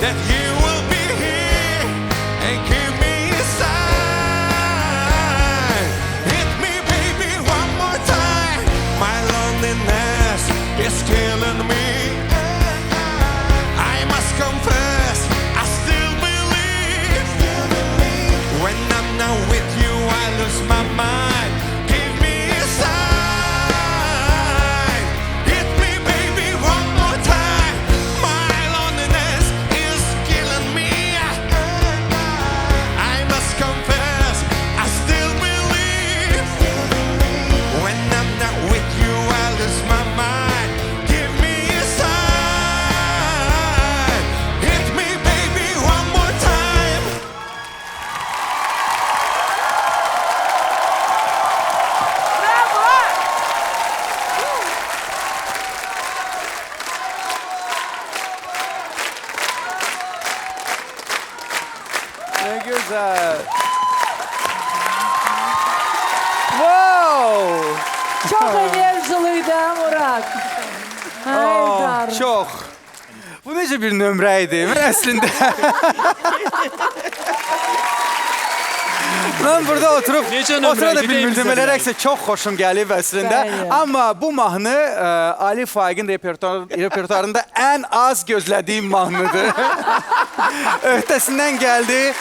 that you will be here and keep me inside. Hit me, baby, one more time. My loneliness is killing me. I must confess, I still believe. When I'm not with you, I lose my mind. Give me a sign. Hit me, baby, one more time. My loneliness is killing me. I must confess, I still believe. When I'm not with you, I lose my mind. Give me a sign. Hit me, baby, one more time. Ne güzel. Wow! Çok enerjiliydi ha Murat. Haydar. Çox. Bu necə bir nömrə idi? Mən əslində... Mən burada oturub, Necə nömrə otura da idi? bilmirdim. Bizə Elə də. rəqsə çox xoşum gəlib əslində. Bəli. Amma bu mahnı Ali Faiqin repertuarında ən az gözlədiyim mahnıdır. Öhdəsindən gəldi.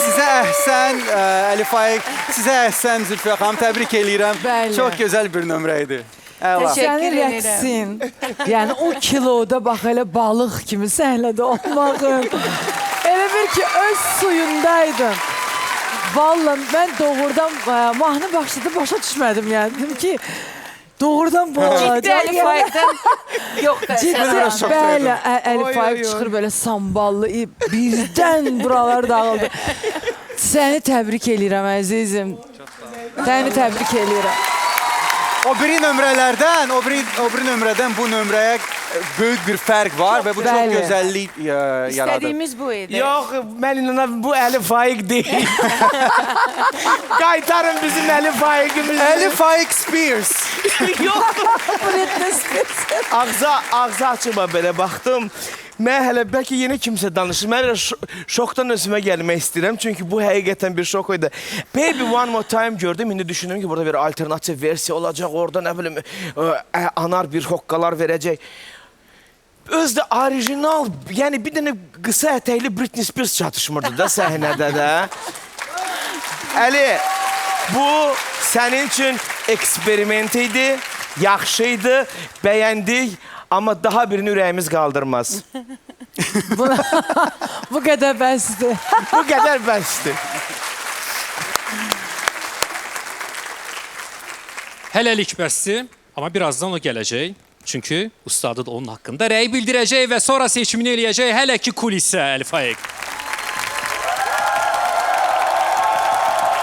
Sizə əhsən Ali Faiq, sizə əhsən Zülfiyə xanım, təbrik eləyirəm. Bəli. Çox gözəl bir nömrə idi. Əla. Sənin rəqsin, yəni o kiloda bax elə balıq kimi səhnədə olmağın, elə bir ki öz suyundaydın. Vallahi mən doğrudan mahnı başladı, başa düşmədim yəni. Dedim ki, doğrudan bu olacaq. Ciddi Ali Faik'ten yok da. Ciddi, çok bəli, Əli Oy, Faik oy, oy. çıxır belə samballı, birdən buralar dağıldı. Səni təbrik eləyirəm əzizim. Səni təbrik eləyirəm. O biri nömrələrdən, o biri nömrədən bu nömrəyə böyük bir fərq var və bu çox Bəli. gözəllik yaradır. İstediğimiz buydu. Yok, ben inanam bu Ali Faik değil. Kaytarın bizim Ali Faik'imizi. Ali Faiq Spears. Yok. Britney Spears. Ağzı açıma belə baxdım. Mən hələ bəlkə yeni kimsə danışır. Mən elə şokdan özümə gəlmək istəyirəm. Çünki bu həqiqətən bir şok idi. Baby One More Time gördüm. İndi düşünürüm ki, burada bir alternativ versiya olacaq. Orada nə bilim anar bir hoqqalar verəcək. Özdə orijinal, yəni bir dənə qısa ətəkli Britney Spears çatışmırdı da səhnədə də. Əli, bu sənin üçün eksperiment idi, yaxşı idi, bəyəndik, amma daha birini ürəyimiz qaldırmaz. Bu qədər bəsdir. Bu qədər bəsdir. Hələlik bəsdir, amma birazdan o gələcək. Çünki ustadı da onun haqqında rəy bildirəcək və sonra seçimini eləyəcək hələ ki kulisə Əli Faiq.